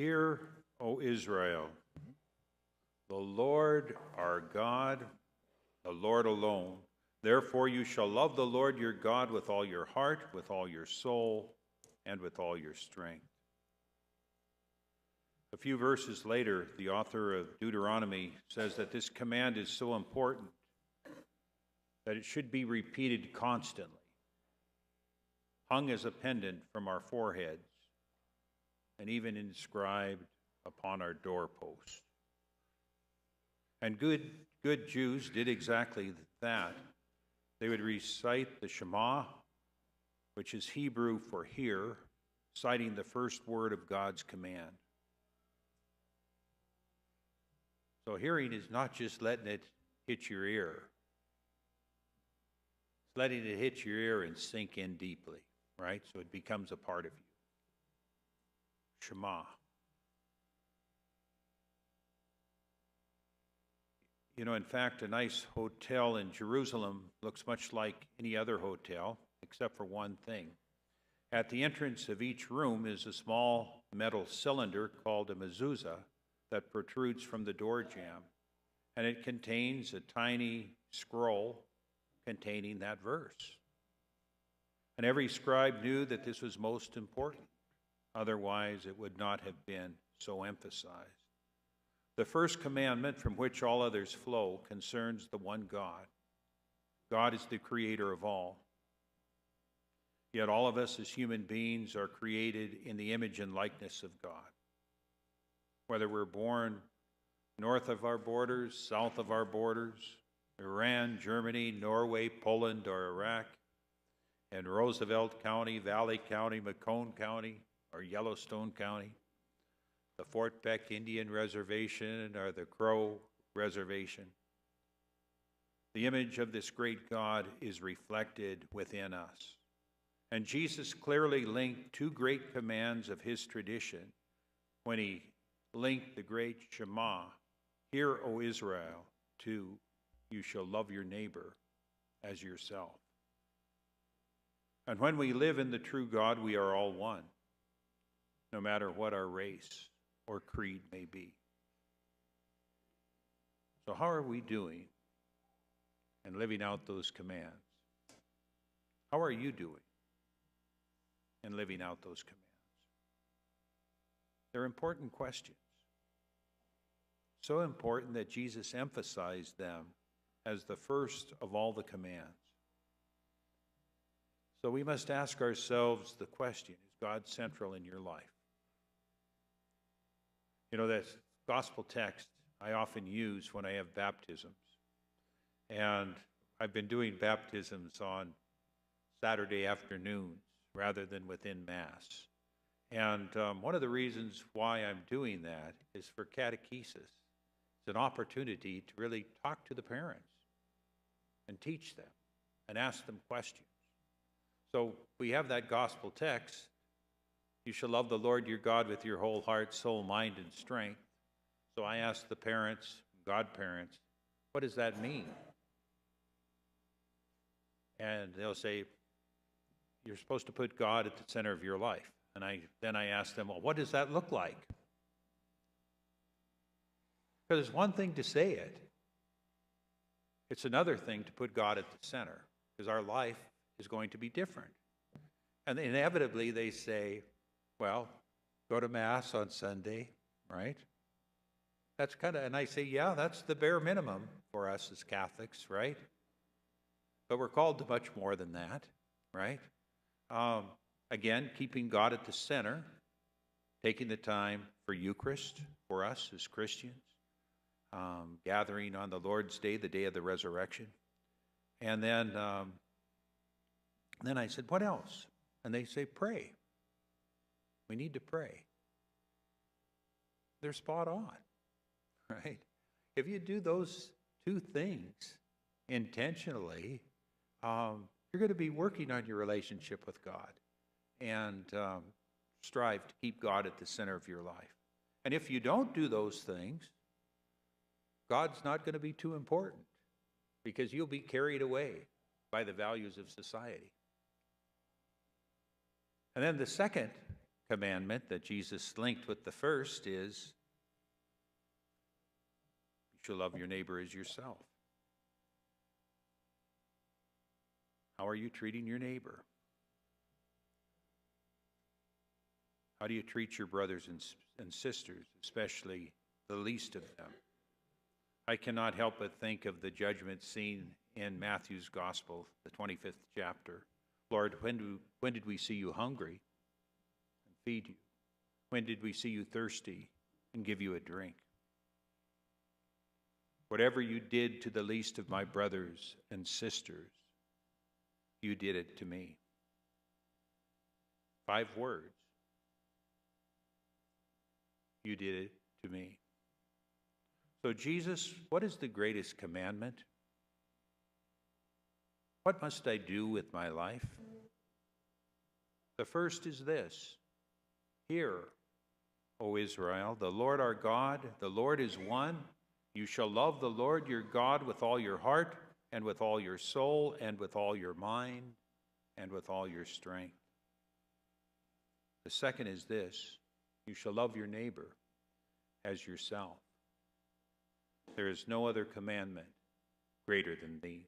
Hear, O Israel, the Lord our God, the Lord alone. Therefore you shall love the Lord your God with all your heart, with all your soul, and with all your strength. A few verses later, the author of Deuteronomy says that this command is so important that it should be repeated constantly, hung as a pendant from our foreheads, and even inscribed upon our doorposts. And good Jews did exactly that. They would recite the Shema, which is Hebrew for hear, citing the first word of God's command. So hearing is not just letting it hit your ear. It's letting it hit your ear and sink in deeply, right? So it becomes a part of you. Shema. You know, in fact, a nice hotel in Jerusalem looks much like any other hotel, except for one thing. At the entrance of each room is a small metal cylinder called a mezuzah that protrudes from the door jamb, and it contains a tiny scroll containing that verse. And every scribe knew that this was most important. Otherwise, it would not have been so emphasized. The first commandment, from which all others flow, concerns the one God. God is the creator of all. Yet all of us as human beings are created in the image and likeness of God. Whether we're born north of our borders, south of our borders, Iran, Germany, Norway, Poland, or Iraq, in Roosevelt County, Valley County, Macomb County, or Yellowstone County, the Fort Peck Indian Reservation, or the Crow Reservation. The image of this great God is reflected within us. And Jesus clearly linked two great commands of his tradition when he linked the great Shema, hear, O Israel, to you shall love your neighbor as yourself. And when we live in the true God, we are all one, no matter what our race or creed may be. So how are we doing in living out those commands? How are you doing in living out those commands? They're important questions. So important that Jesus emphasized them as the first of all the commands. So we must ask ourselves the question, is God central in your life? You know, that gospel text I often use when I have baptisms. And I've been doing baptisms on Saturday afternoons rather than within Mass. And one of the reasons why I'm doing that is for catechesis. It's an opportunity to really talk to the parents and teach them and ask them questions. So we have that gospel text. You shall love the Lord your God with your whole heart, soul, mind, and strength. So I ask the parents, godparents, what does that mean? And they'll say, you're supposed to put God at the center of your life. And then I ask them, well, what does that look like? Because it's one thing to say it. It's another thing to put God at the center, because our life is going to be different. And inevitably they say, well, go to Mass on Sunday, right? That's and I say, yeah, that's the bare minimum for us as Catholics, right? But we're called to much more than that, right? Again, keeping God at the center, taking the time for Eucharist for us as Christians, gathering on the Lord's Day, the day of the resurrection. And then I said, what else? And they say, pray. We need to pray. They're spot on, right? If you do those two things intentionally, you're going to be working on your relationship with God and strive to keep God at the center of your life. And if you don't do those things, God's not going to be too important because you'll be carried away by the values of society. And then the second commandment that Jesus linked with the first is you shall love your neighbor as yourself. How are you treating your neighbor? How do you treat your brothers and sisters, especially the least of them? I cannot help but think of the judgment scene in Matthew's Gospel, the 25th chapter. Lord, when did we see you hungry and feed you? When did we see you thirsty and give you a drink? Whatever you did to the least of my brothers and sisters, you did it to me. 5 words. You did it to me. So Jesus, what is the greatest commandment? What must I do with my life? The first is this: Hear, O Israel, the Lord our God, the Lord is one. You shall love the Lord your God with all your heart, and with all your soul, and with all your mind, and with all your strength. The second is this: you shall love your neighbor as yourself. There is no other commandment greater than these.